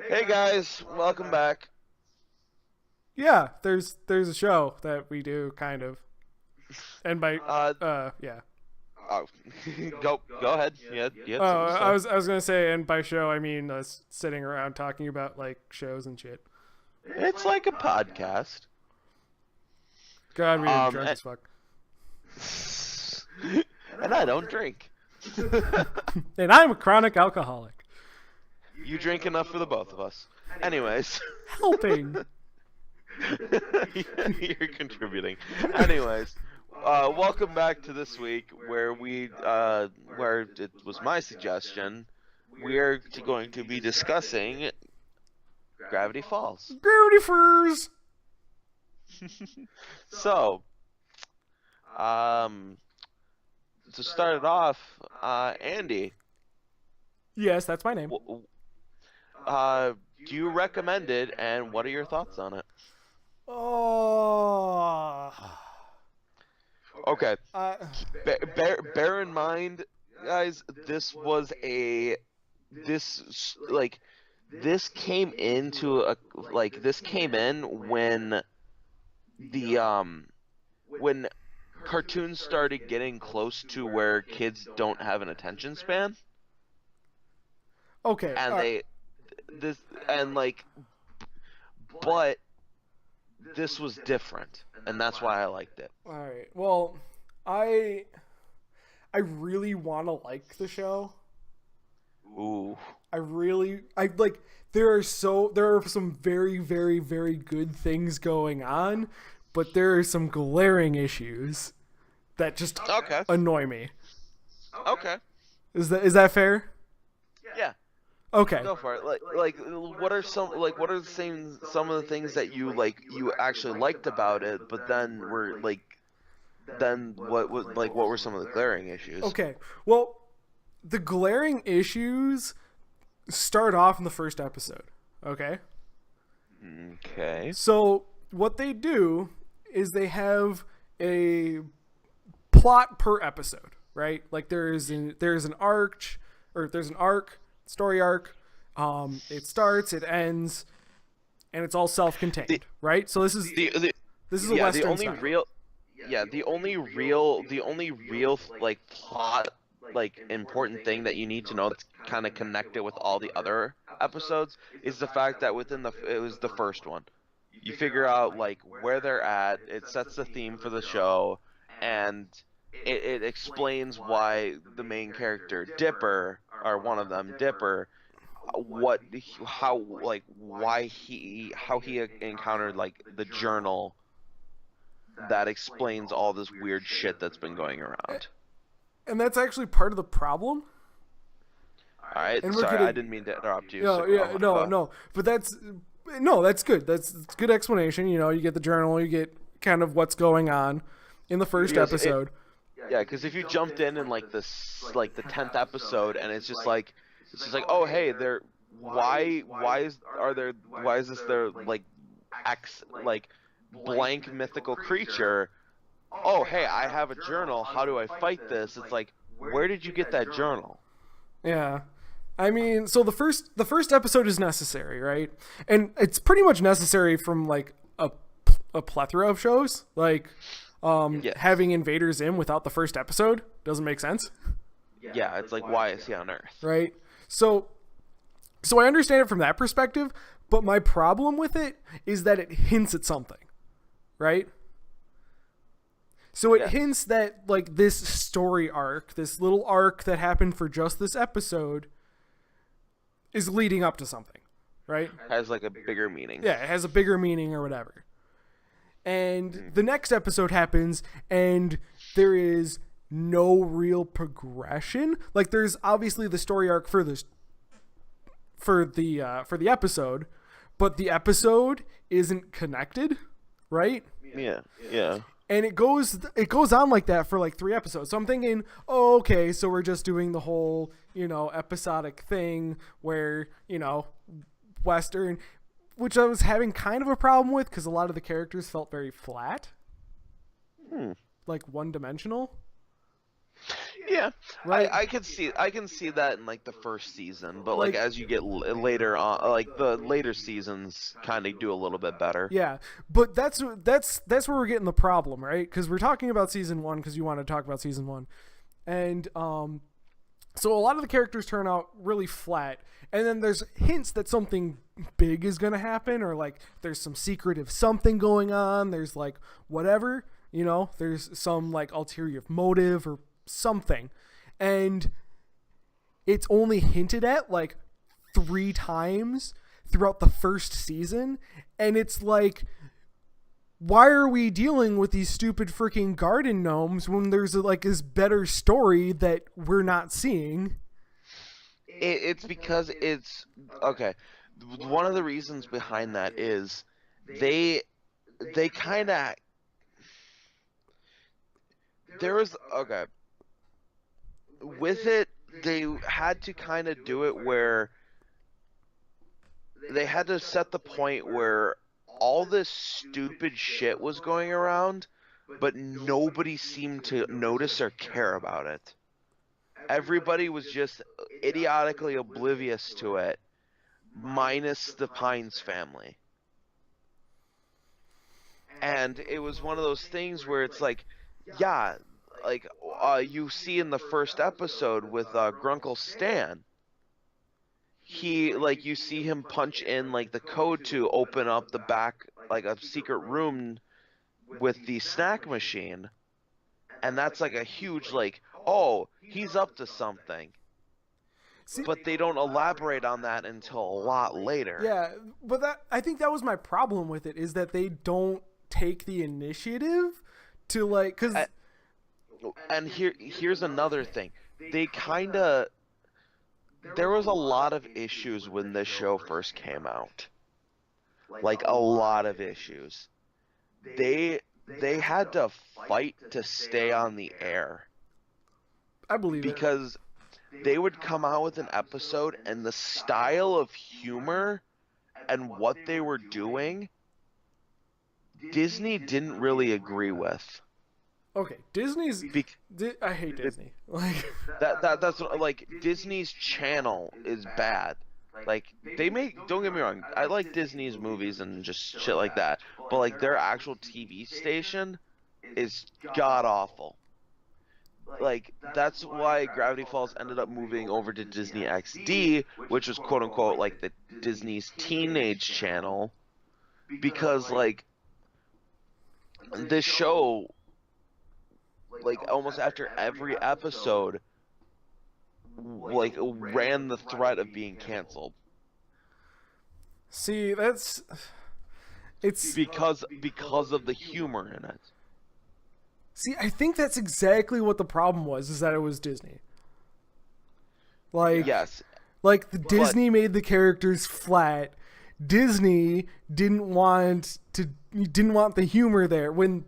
Hey guys, welcome back. Yeah, there's a show that we do kind of, and by Uh, yeah. oh, go ahead. You had something to I say. was gonna say, and by show I mean us sitting around talking about like shows and shit. It's like a podcast. God, we are drunk And, as fuck, and I don't drink. and I'm a chronic alcoholic. You drink enough for the both of us. Anyways, Helping. you're contributing. Anyways, welcome back to this week where where it was my suggestion, we are going to be discussing Gravity Falls. Gravity Furs. So, to start it off, Andy, Yes, that's my name. do you recommend it, and what are your thoughts on it? Oh. Okay, Uh, bear in mind, guys, this came into this came in the when cartoons started getting close to where kids don't have an attention span, okay. and this and but this was different, and that's why I liked it. All right. Well, I I really want to like the show. Ooh. I like there are some very very good things going on, but there are some glaring issues that just Okay. annoy me. Okay. Is that fair? Yeah. Okay. Go for it. What are some of the things that you actually liked about it, but then what were some of the glaring issues? Okay. Well, the glaring issues start off in the first episode. Okay? Okay. So, what they do is they have a plot per episode, right? Like there's an arc, story arc. It starts, it ends, and it's all self-contained, right? So this is a yeah, the Western only style. real yeah, the only real plot important thing that you need to know that's kind of connected with all the other episodes is the fact that it was the first one. You figure out where they're at, it sets the theme for the show, and it explains why the main character Dipper, or one of them Dipper, what how why how he encountered the journal that explains all this weird shit that's been going around. And that's actually part of the problem. All right, And we're sorry, gonna I didn't mean to interrupt you. no, So yeah, go. no. But that's good. That's good explanation. You know, you get the journal, you get kind of what's going on in the first Because episode. Yeah, because if you jumped in the 10th episode, and it's just like, oh hey, there, why is this their X blank mythical creature? Oh hey, I have a journal. How do I fight this? It's like, where did you get that journal? Yeah. I mean, so the first episode is necessary, right? And it's pretty much necessary from like a plethora of shows. Like Yes. having Invaders in without the first episode doesn't make sense, Yeah, it's like, why is he on Earth? right? So I understand it from that perspective, but my problem with it is that it hints at something, right? So it Yes. hints that like this story arc, this little arc that happened for just this episode is leading up to something, right? Has a bigger meaning. Yeah, it has a bigger meaning or whatever. And the next episode happens and there is no real progression. Like there's obviously the story arc for the episode, but the episode isn't connected, right? Yeah. Yeah. And it goes on like that for like 3 episodes. So I'm thinking, oh, okay, so we're just doing the whole, episodic thing where, Western, which I was having kind of a problem with because a lot of the characters felt very flat, like one-dimensional. Yeah, right? I can see that in like the first season, but like Like, as you get later on, like the later seasons kind of do a little bit better. yeah, but that's where we're getting the problem, right? Because we're talking about season one because you want to talk about season one, and so a lot of the characters turn out really flat, and then there's hints that something big is gonna happen, or like there's some secretive something going on. There's like whatever, there's some like ulterior motive or something, and it's only hinted at like 3 times throughout the first season, and it's like, why are we dealing with these stupid freaking garden gnomes when there's like this better story that we're not seeing? It's because it's okay. One of the reasons behind that is they they kind of there was okay with it. They had to kind of do it where they had to set the point where all this stupid shit was going around, but nobody seemed to notice or care about it. Everybody was just idiotically oblivious to it, minus the Pines family. And it was one of those things where it's like, yeah, like you see in the first episode with Grunkle Stan, he like you see him punch in like the code to open up the back like a secret room with the snack machine, and that's like a huge like, oh, he's up to something. See, But they don't elaborate on that until a lot later. yeah, but I think that was my problem with it, is that they don't take the initiative to like, because And here's another thing. They kind of there was a lot of issues when this show first came out. Like a lot of issues. They had to fight to stay on the air I believe it. because they would come out with an episode and the style of humor and what they were doing Disney didn't really agree with. Okay, Disney's. Be- I hate Disney. Like, that's like Disney's channel is bad. Like they make don't get me wrong, I like Disney's movies and just shit like that, but like their actual TV station is god awful. Like that's why Gravity Falls ended up moving over to Disney XD, which was quote unquote like the Disney's teenage channel, because like this show like almost after every episode like ran the threat of being canceled see, it's. because of the humor in it. See, I think that's exactly what the problem was, is that it was Disney. Like, Yes, like the Disney made the characters flat. Disney didn't want the humor there, when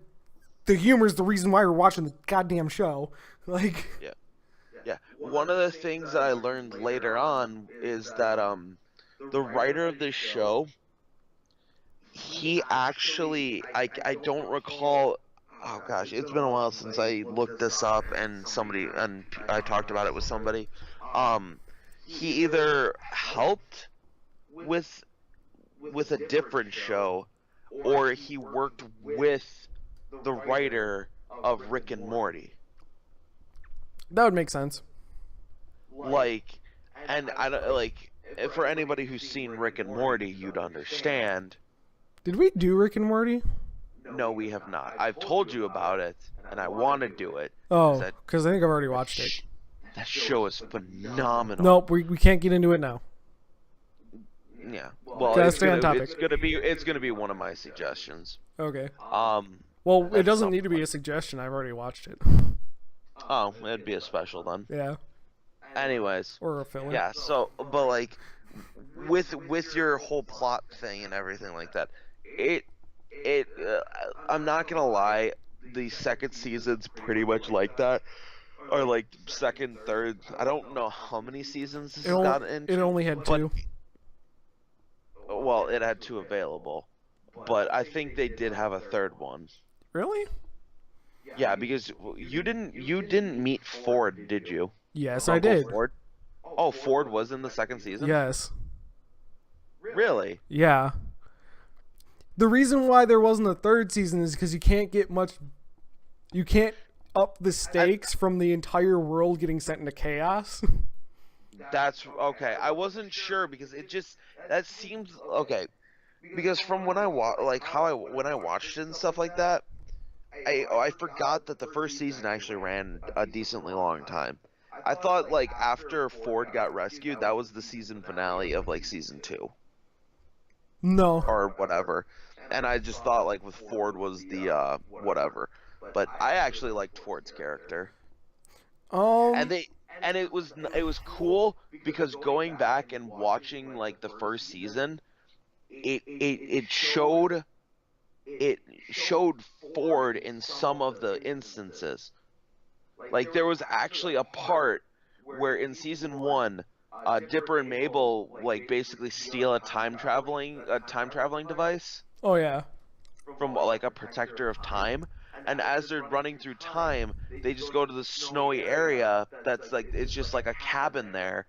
the humor is the reason why we're watching the goddamn show. Like, yeah. One of the things that I learned later on is that the writer of this show, he actually I don't recall. Oh gosh, it's been a while since I looked this up and I talked about it with somebody. He either helped with a different show, or he worked with the writer of Rick and Morty. that would make sense. Like, and I don't like for anybody who's seen Rick and Morty, you'd understand. Did we do Rick and Morty? No, we have not. I've told you about it, and I want to do it. Oh, That because I think I've already watched it. that show is phenomenal. Nope, we can't get into it now. Yeah. Well, Gotta stay on topic. it's gonna be one of my suggestions. Okay. Um. Well, it That's doesn't something. need to be a suggestion. I've already watched it. Oh, it'd be a special then. Yeah. Anyways. Or a filler. Yeah. So, but like, with your whole plot thing and everything like that, I'm not gonna lie, the second season's pretty much like that, or like second, third. I don't know how many seasons this has gotten into. It only had 2. Well, it had 2 available, but I think they did have a third one. Really? Yeah, because you didn't meet Ford, did you? Yes, I Uncle did. Ford? Oh, Ford was in the second season? Yes. Really? Yeah. The reason why there wasn't a third season is because you can't get much. You can't up the I stakes from the entire world getting sent into chaos. That's okay. I wasn't sure because it just that seems okay. Because from when I like how I when I watched it and stuff like that, I forgot that the first season actually ran a decently long time. I thought like after Ford got rescued, that was the season finale of like season 2 No. or whatever. And I just thought like with Ford was the whatever. But I actually liked Ford's character. And Um. they and it was cool because going back and watching like the first season, it showed Ford in some of the instances. Like there was actually a part where in season 1, Dipper and Mabel like basically steal a time traveling device Oh yeah. from like a protector of time. And as they're running through time, they just go to the snowy area that's like it's just like a cabin there.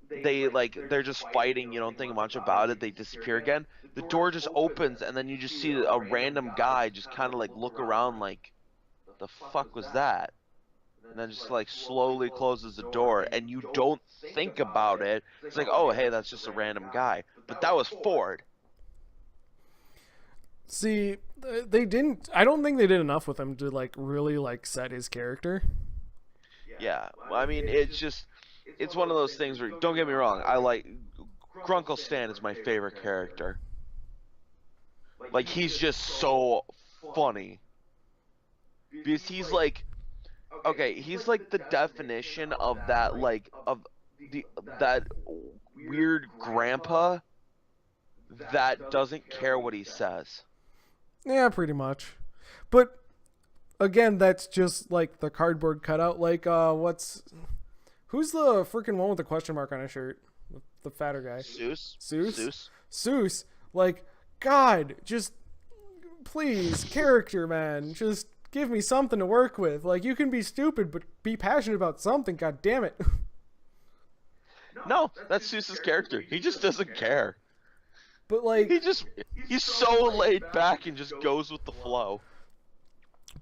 They're just fighting, you don't think much about it, they disappear again. The door just opens and then you just see a random guy just kind of like look around like the fuck was that? And then just like slowly closes the door and you don't think about it. It's like, oh hey, that's just a random guy. But that was Ford. See, they didn't. I don't think they did enough with him to like really like set his character. Yeah. I mean, it's one of those things where don't get me wrong, I like Grunkle Stan is my favorite character. Like he's just so funny. Because he's like okay, he's like the definition of that like of the that weird grandpa that doesn't care what he says. Yeah, pretty much. But again, that's just like the cardboard cutout. Like, who's the freaking one with the question mark on his shirt? The fatter guy. Seuss? Seuss. Seuss? Seuss. Like, God, just please, character man, just give me something to work with. Like, you can be stupid, but be passionate about something. God damn it. No, that's Seuss's character. He just doesn't care. But like, He's so laid back and just goes with the flow.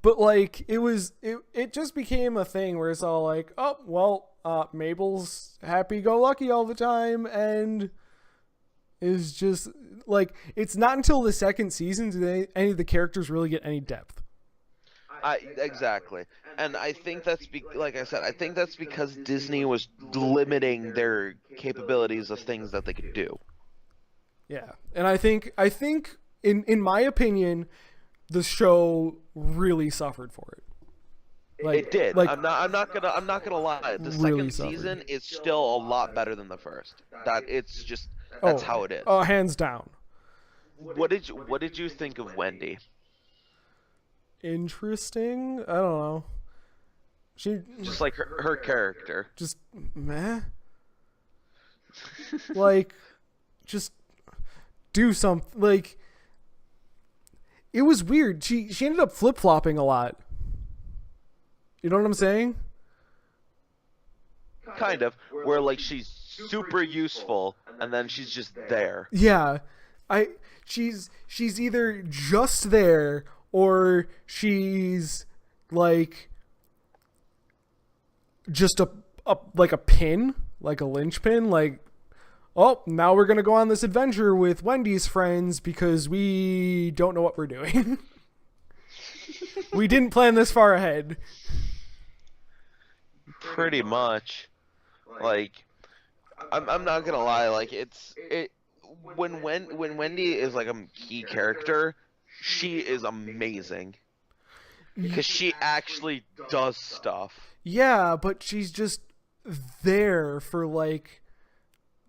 but like, it just became a thing where it's all like, oh well, Mabel's happy-go-lucky all the time, and is just like, it's not until the second season do any of the characters really get any depth. Exactly, and I think like I said, I think that's because Disney was limiting their capabilities of things that they could do. Yeah, and I think in my opinion, the show really suffered for it. It did. Like I'm not gonna lie. The really second suffered. season is still a lot better than the first. That's Oh, how it is. hands down. What did you think of Wendy? Interesting. I don't know. She Just like her character. just meh. Like, just do something. Like, it was weird. She ended up flip flopping a lot. You know what I'm saying? Kind of. Where like she's super useful and then she's just there. Yeah, she's either just there or she's like just like a pin, like a linchpin, like, oh, now we're gonna go on this adventure with Wendy's friends because we don't know what we're doing. We didn't plan this far ahead. Pretty much. Like I'm not gonna lie, like when Wendy is like a key character, she is amazing. Because she actually does stuff. Yeah, but she's just there for like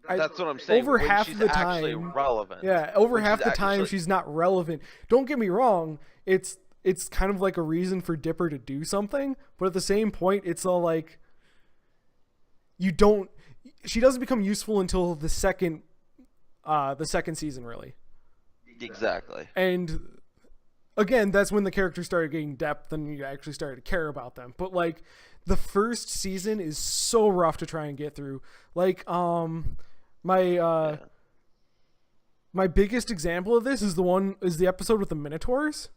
That's what I'm saying. over when half she's the actually time. relevant. Yeah, over When half she's the time actually- she's not relevant. Don't get me wrong, it's kind of like a reason for Dipper to do something, but at the same point it's all like she doesn't become useful until the second season really. Exactly. And again, that's when the characters started getting depth and you actually started to care about them. But like the first season is so rough to try and get through. Like my my biggest example of this is the episode with the Minotaurs.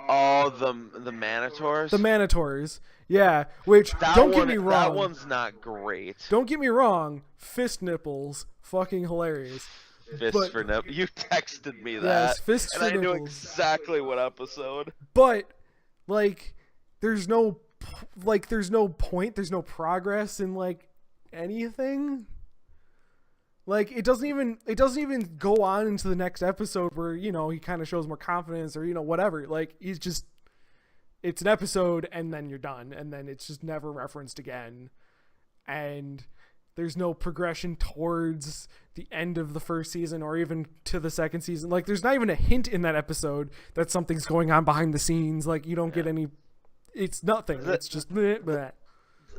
Oh, the Manitors. The Manitors, yeah. Which don't get me wrong, that one's not great. Don't get me wrong, fist nipples, fucking hilarious. Fist for nip. You texted me that, yes, fist and for I knew nipples. exactly what episode. But like, there's no point, there's no progress in like anything. Like it doesn't even go on into the next episode where, you know, he kind of shows more confidence or, you know, whatever. Like it's an episode and then you're done and then it's just never referenced again. And there's no progression towards the end of the first season or even to the second season. Like there's not even a hint in that episode that something's going on behind the scenes. Like you don't get any, it's nothing. It's just bleh.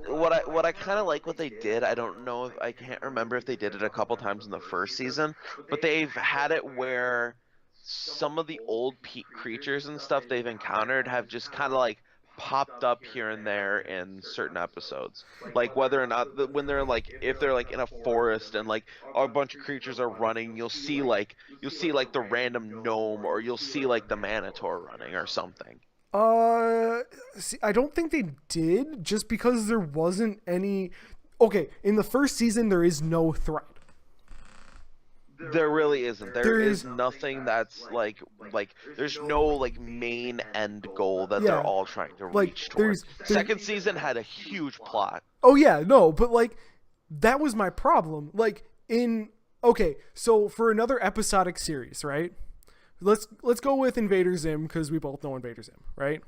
What I kind of like what they did. I don't know if I can't remember if they did it a couple times in the first season, but they've had it where some of the old creatures and stuff they've encountered have just kind of like popped up here and there in certain episodes. Like whether or not when they're like, if they're like in a forest and like a bunch of creatures are running, you'll see like the random gnome or you'll see like the Minotaur running or something. See, I don't think they did, just because there wasn't any. Okay, in the first season, there is no threat. There really isn't. There is nothing that's like there's no like main end goal that they're all trying to reach towards. Second season had a huge plot. Oh yeah, no, but like that was my problem. Like so for another episodic series, right? Let's go with Invader Zim because we both know Invader Zim, right?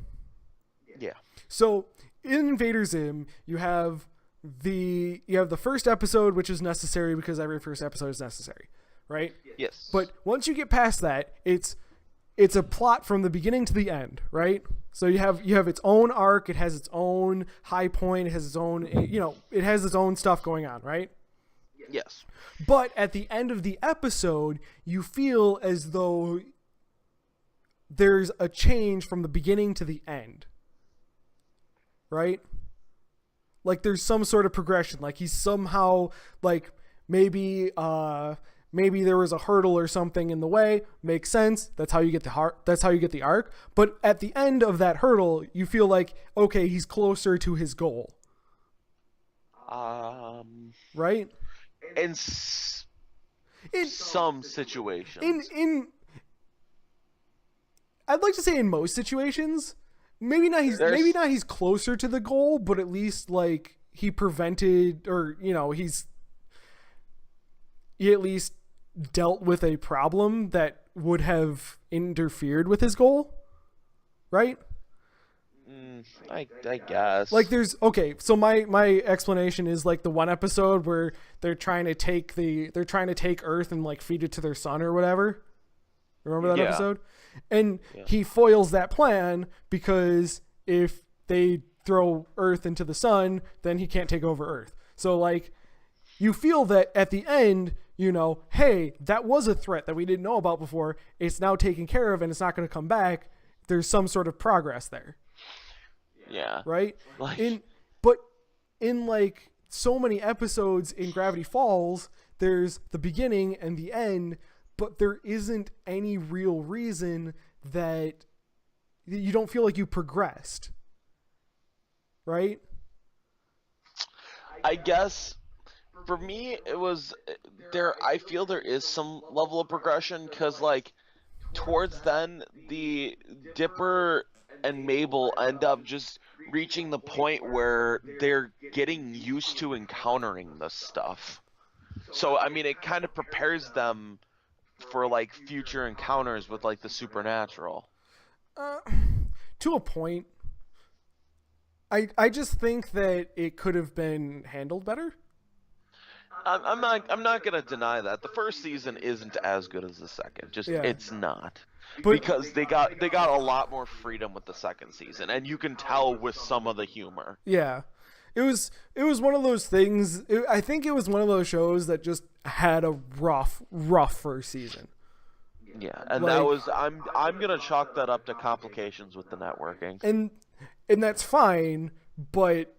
Yeah. So in Invader Zim, you have the first episode, which is necessary because every first episode is necessary, right? Yes. But once you get past that, it's a plot from the beginning to the end, right? So you have its own arc, it has its own high point, it has its own, you know, it has its own stuff going on, right? Yes. But at the end of the episode, you feel as though there's a change from the beginning to the end, right? Like there's some sort of progression. Like he's somehow like maybe there was a hurdle or something in the way. Makes sense. That's how you get the arc. But at the end of that hurdle, you feel like, okay, he's closer to his goal. Right? In some situations. I'd like to say in most situations, maybe not he's closer to the goal, but at least like he prevented, or you know, he at least dealt with a problem that would have interfered with his goal, right? I guess. Like so my explanation is like the one episode where they're trying to take Earth and like feed it to their son or whatever. Remember that episode? And he foils that plan because if they throw Earth into the sun, then he can't take over Earth. So like you feel that at the end, you know, hey, that was a threat that we didn't know about before. It's now taken care of and it's not going to come back. There's some sort of progress there. Yeah. Right? But in like so many episodes in Gravity Falls, there's the beginning and the end, but there isn't any real reason that you don't feel like you progressed. Right? I guess for me it was I feel there is some level of progression because like towards then the Dipper and Mabel end up just reaching the point where they're getting used to encountering this stuff. So I mean it kind of prepares them for like future encounters with like the supernatural. To a point. I just think that it could have been handled better. I'm not gonna deny that the first season isn't as good as the second. It's not. Because they got a lot more freedom with the second season, and you can tell with some of the humor. Yeah. It was one of those things. I think it was one of those shows that just had a rough first season. Yeah, and that Like, was I'm gonna chalk that up to complications with the networking. and that's fine, but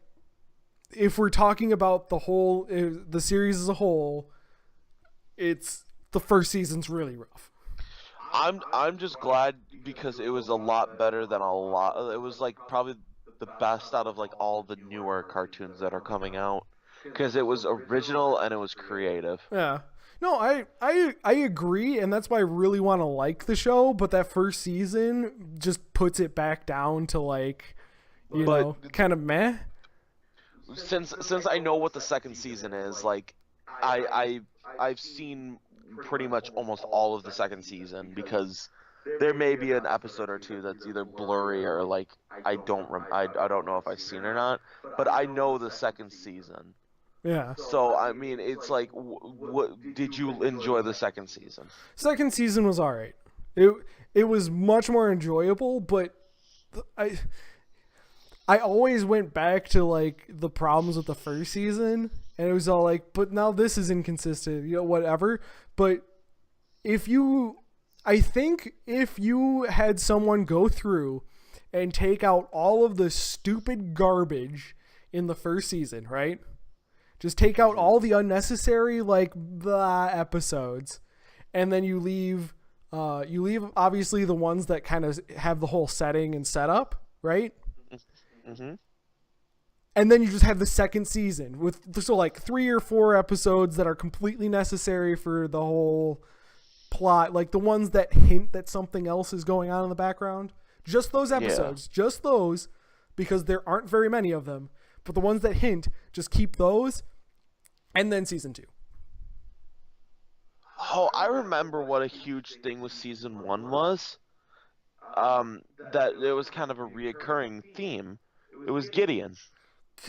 if we're talking about the series as a whole, it's the first season's really rough. I'm just glad because it was a lot better than a lot. It was like probably the best out of like all the newer cartoons that are coming out because it was original and it was creative. Yeah. No, I agree, and that's why I really want to like the show. But that first season just puts it back down to like, kind of meh. Since I know what the second season is, like I've seen pretty much almost all of the second season because there may be an episode or two that's either blurry or like I don't know if I've seen it or not, but I know the second season. Yeah. So I mean, it's like, what did you enjoy the second season? Second season was all right. It was much more enjoyable, but I I always went back to like the problems with the first season, and it was all like, but now this is inconsistent, whatever. But if you, I think if you had someone go through and take out all of the stupid garbage in the first season, right? Just take out all the unnecessary like blah episodes, and then you leave obviously the ones that kind of have the whole setting and setup, right? Mm-hmm. And then you just have the second season with so like 3 or 4 episodes that are completely necessary for the whole plot, like the ones that hint that something else is going on in the background. Just those episodes, just those, because there aren't very many of them. But the ones that hint, just keep those, and then season 2. Oh, I remember what a huge thing with season 1 was. That it was kind of a reoccurring theme. It was Gideon.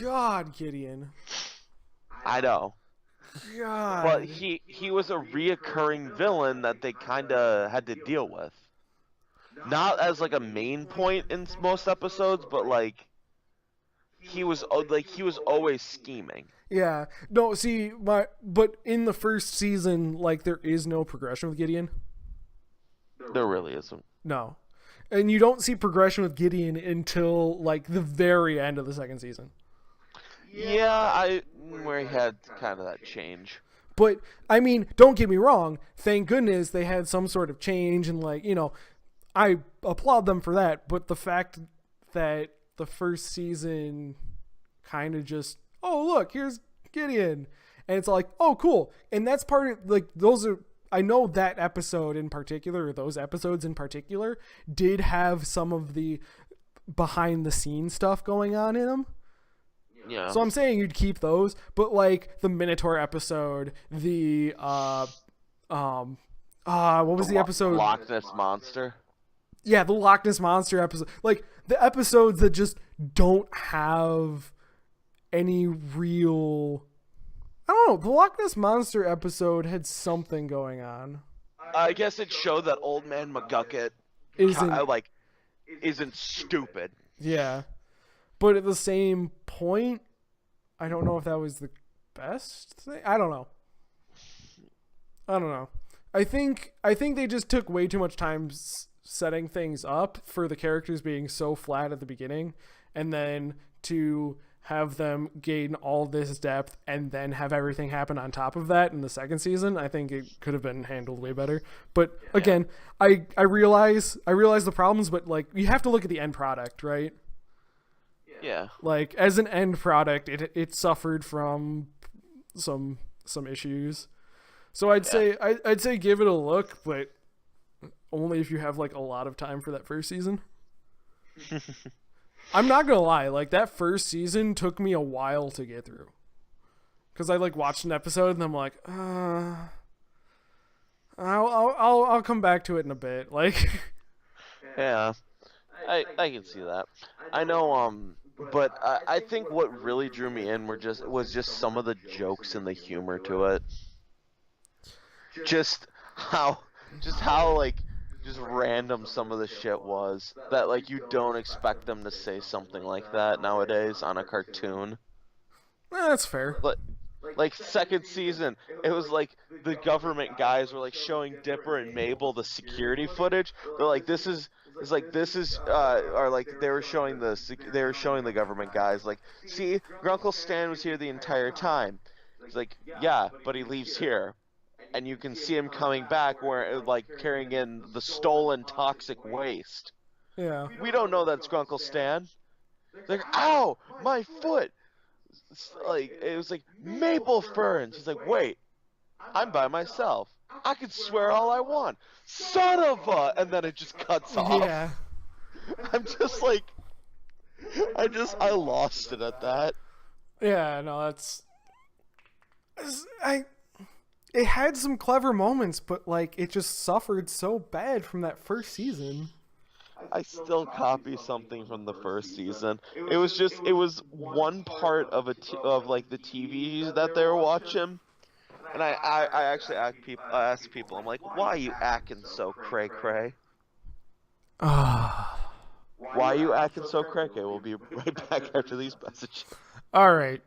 God, Gideon. I know. God. But he was a reoccurring villain that they kind of had to deal with. Not as like a main point in most episodes, but like he was always scheming. Yeah. No, see, but in the first season, like there is no progression with Gideon. There really isn't. No. And you don't see progression with Gideon until like the very end of the second season. Yeah, where he had kind of that change. But I mean, don't get me wrong. Thank goodness they had some sort of change, and like I applaud them for that. But the fact that the first season kind of just, oh look, here's Gideon, and it's like, oh cool, and that's part of like those are. I know that episode in particular, or those episodes in particular, did have some of the behind the scenes stuff going on in them. Yeah. So I'm saying you'd keep those, but like the Minotaur episode, the what was the episode? Loch Ness Monster. Yeah, the Loch Ness Monster episode. Like the episodes that just don't have any real. I don't know. The Loch Ness Monster episode had something going on. I guess it showed that Old Man McGucket isn't stupid. Yeah. But at the same point, I don't know if that was the best thing. I don't know. I think they just took way too much time setting things up for the characters being so flat at the beginning, and then to have them gain all this depth and then have everything happen on top of that in the second season. I think it could have been handled way better. But again, I realize the problems, but like you have to look at the end product, right? Yeah. Like as an end product, it suffered from some issues. So I'd say give it a look, but only if you have like a lot of time for that first season. I'm not gonna lie, like that first season took me a while to get through, because I like watched an episode and I'm like, I'll come back to it in a bit. Like, yeah, I can see that. I know, but I think what really drew me in was just some of the jokes and the humor to it. Just how like just random some of the shit was that like you don't expect them to say something like that nowadays on a cartoon. That's fair. Like second season, it was like the government guys were like showing Dipper and Mabel the security footage. They're like, or like they were showing the government guys like, see, your Uncle Stan was here the entire time. It's like, yeah, but he leaves here, and you can see him coming back where like carrying in the stolen toxic waste. Yeah. We don't know that's Grunkle Stan. Like, ow, my foot. Like, it was like maple ferns. He's like, wait, I'm by myself. I can swear all I want. Son of a, and then it just cuts off. Yeah. I'm just like, I lost it at that. Yeah, no, it had some clever moments, but like it just suffered so bad from that first season. I still copy something from the first season. It was one part of like the TV that they were watching, and I actually asked people, I'm like, why are you acting so cray cray? Ah. Why are you acting so cray cray? We'll be right back after these messages. All right.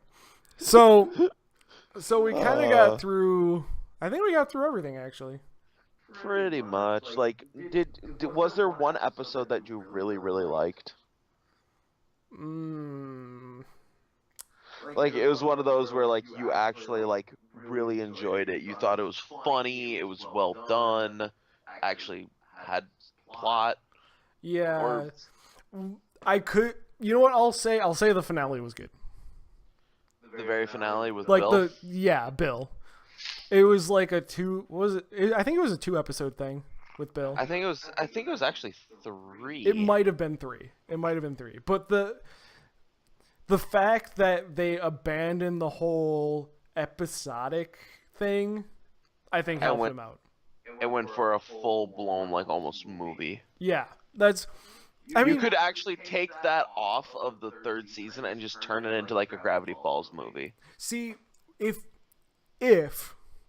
So we kind of got through. I think we got through everything actually. Pretty much. Like, was there one episode that you really, really liked? Like, it was one of those where, like, you actually, like, really enjoyed it. You thought it was funny, it was well done, actually had plot. Yeah. Or... I could. You know what I'll say? I'll say the finale was good. The very finale with like Bill? Bill. It was like I think it was a 2-episode thing with Bill. I think it was actually 3. It might have been 3. But the fact that they abandoned the whole episodic thing, I think helped them out. It went for a full-blown, like, almost movie. Yeah, I mean, you could actually take that off of the 3rd season and just turn it into like a Gravity Falls movie. See, if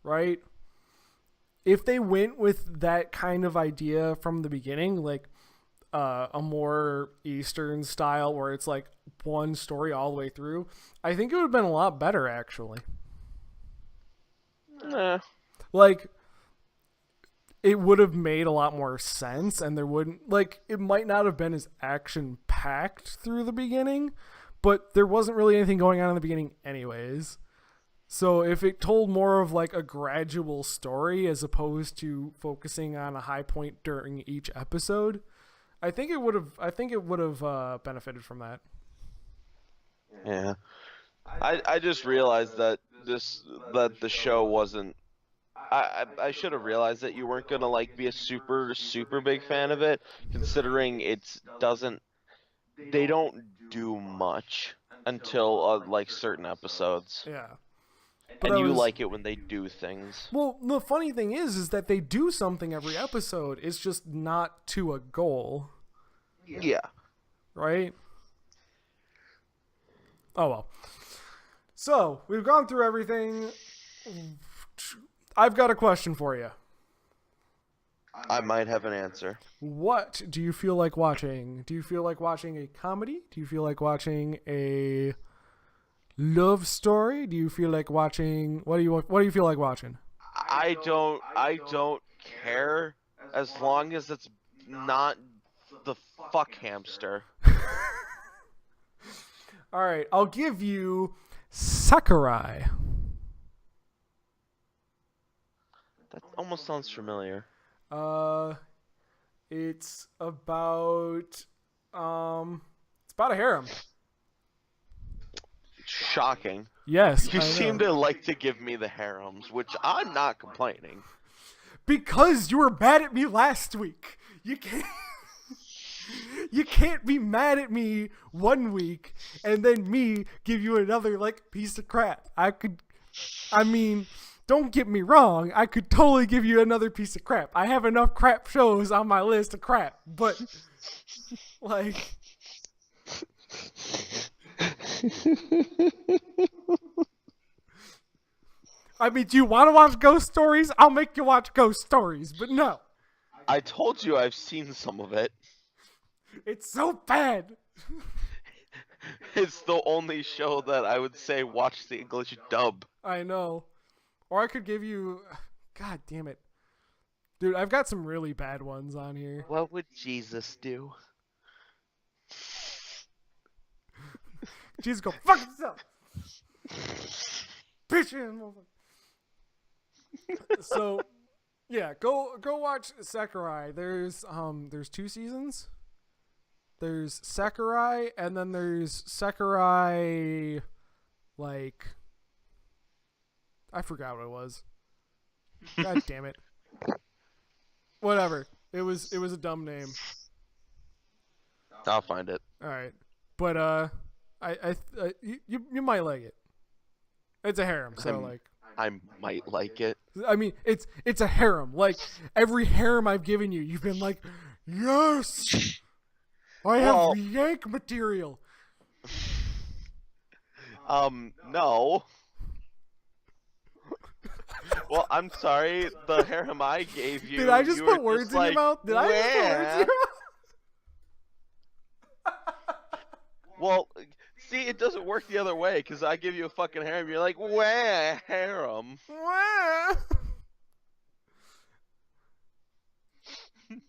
right, if they went with that kind of idea from the beginning, like a more Eastern style where it's like one story all the way through, I think it would have been a lot better actually. Like, it would have made a lot more sense, and there wouldn't, like, it might not have been as action packed through the beginning, but there wasn't really anything going on in the beginning anyways. So if it told more of like a gradual story as opposed to focusing on a high point during each episode, I think it would have benefited from that. Yeah. I just realized that the show wasn't. I should have realized that you weren't gonna like be a super big fan of it, considering they don't do much until like certain episodes. Yeah. But you like it when they do things. Well, the funny thing is that they do something every episode. It's just not to a goal. Yeah. Right? Oh well. So, we've gone through everything. I've got a question for you. I might have an answer. What do you feel like watching? Do you feel like watching a comedy? Do you feel like watching a love story? Do you feel like watching what do you feel like watching? I don't care as long as it's not the fuck hamster. All right, I'll give you Sakurai. That almost sounds familiar. It's about a harem. Shocking. Yes, You seem to like to give me the harems, which I'm not complaining. Because you were mad at me last week. You can't be mad at me one week and then me give you another like piece of crap. Don't get me wrong, I could totally give you another piece of crap. I have enough crap shows on my list of crap, but like do you want to watch ghost stories? I'll make you watch ghost stories, but no. I told you I've seen some of it. It's so bad. It's the only show that I would say watch the English dub. I know. Or I could give you. God damn it. Dude, I've got some really bad ones on here. What would Jesus do? Jesus, go fuck yourself. Bitch, so, yeah, go watch Sakurai. There's 2 seasons. There's Sakurai, and then there's Sakurai, like, I forgot what it was. God damn it. Whatever. It was a dumb name. I'll find it. All right, but you might like it. It's a harem, so like. I might like it. I mean, it's a harem. Like every harem I've given you, you've been like, yes, I have yank material. No. Well, I'm sorry. The harem I gave you. Did I just put words in your mouth? Did I just put words in your mouth? Well, see, it doesn't work the other way because I give you a fucking harem. You're like, wah, harem. Wah.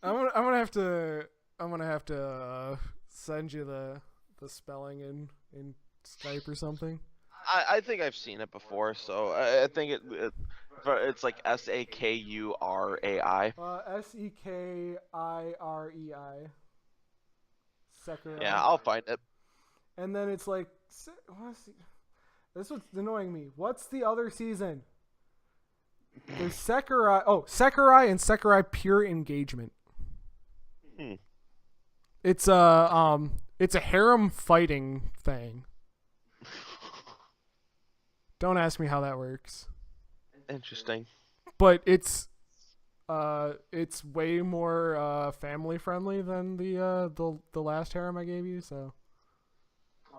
I'm gonna have to send you the spelling in Skype or something. I think I've seen it before, so I think it's like Sakurai. Sekirirei. Sakurai. Yeah, I'll find it. And then it's like, this what's annoying me. What's the other season? There's Sakurai. Oh, Sakurai and Sakurai Pure Engagement. It's a harem fighting thing. Don't ask me how that works. Interesting. But it's way more family friendly than the last harem I gave you. So.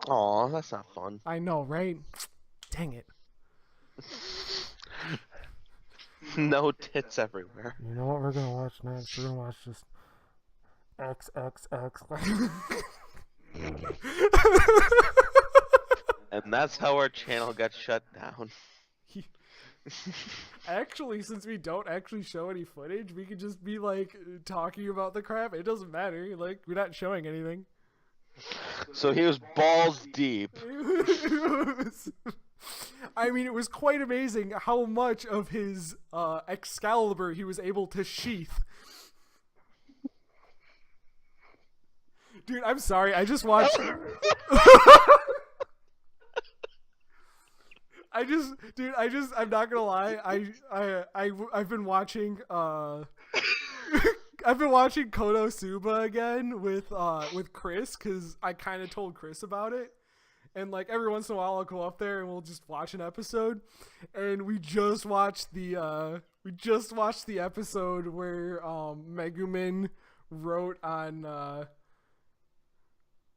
Aw, that's not fun. I know, right? Dang it. No tits everywhere. You know what we're gonna watch next? We're gonna watch this XXX. And that's how our channel got shut down. Actually, since we don't actually show any footage, we could just be like talking about the crap. It doesn't matter. Like, we're not showing anything. So he was balls deep. I mean, it was quite amazing how much of his Excalibur he was able to sheath. Dude, I'm sorry. I just watched. I'm not gonna lie. I've been watching. I've been watching Konosuba again with Chris because I kind of told Chris about it, and like every once in a while I'll go up there and we'll just watch an episode, and we just watched the episode where Megumin wrote on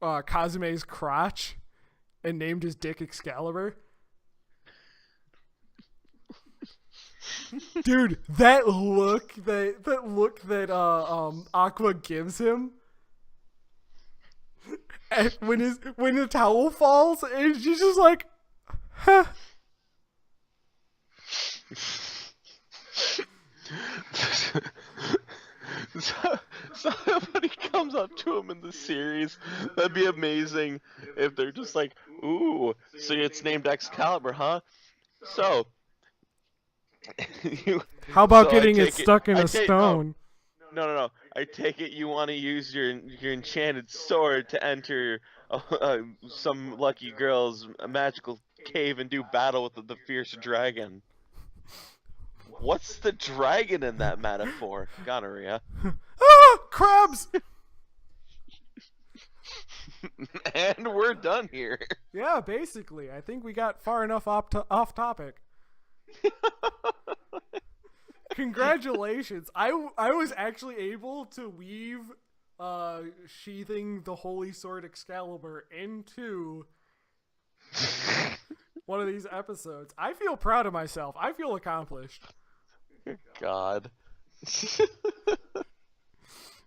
Kazume's crotch and named his dick Excalibur. Dude, that look that Aqua gives him when the towel falls, and she's just like, huh. Somebody comes up to him in the series. That'd be amazing if they're just like, ooh, so it's named Excalibur, huh? So how about getting it stuck in a stone? No. I take it you want to use your enchanted sword to enter some lucky girl's magical cave and do battle with the fierce dragon. What's the dragon in that metaphor? Gonorrhea. Ah, crabs! And we're done here. Yeah, basically. I think we got far enough off topic. Congratulations. I was actually able to weave sheathing the holy sword Excalibur into one of these episodes. I feel proud of myself. I feel accomplished. God.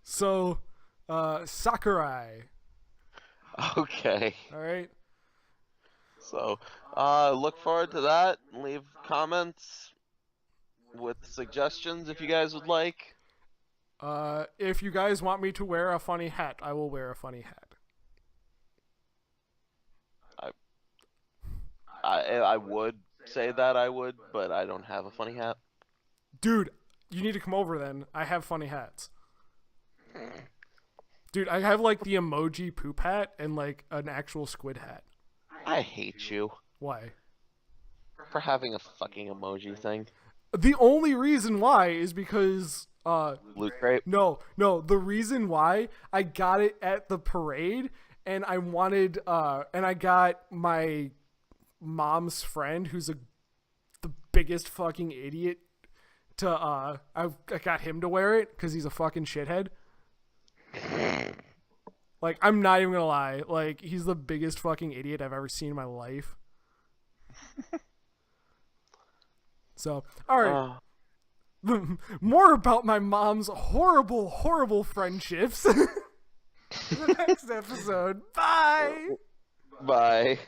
So, Sakurai. Okay. All right. So, look forward to that. Leave comments with suggestions if you guys would like. If you guys want me to wear a funny hat, I will wear a funny hat. I would say that I would, but I don't have a funny hat. Dude, you need to come over then. I have funny hats. Dude, I have like the emoji poop hat and like an actual squid hat. I hate you Why? for having a fucking emoji thing. The only reason why is because Loot crate. no, the reason why I got it at the parade and I wanted and I got my mom's friend who's the biggest fucking idiot to I got him to wear it cuz he's a fucking shithead. Like, I'm not even gonna lie. Like, he's the biggest fucking idiot I've ever seen in my life. So, alright. More about my mom's horrible, horrible friendships in the next episode. Bye! Bye.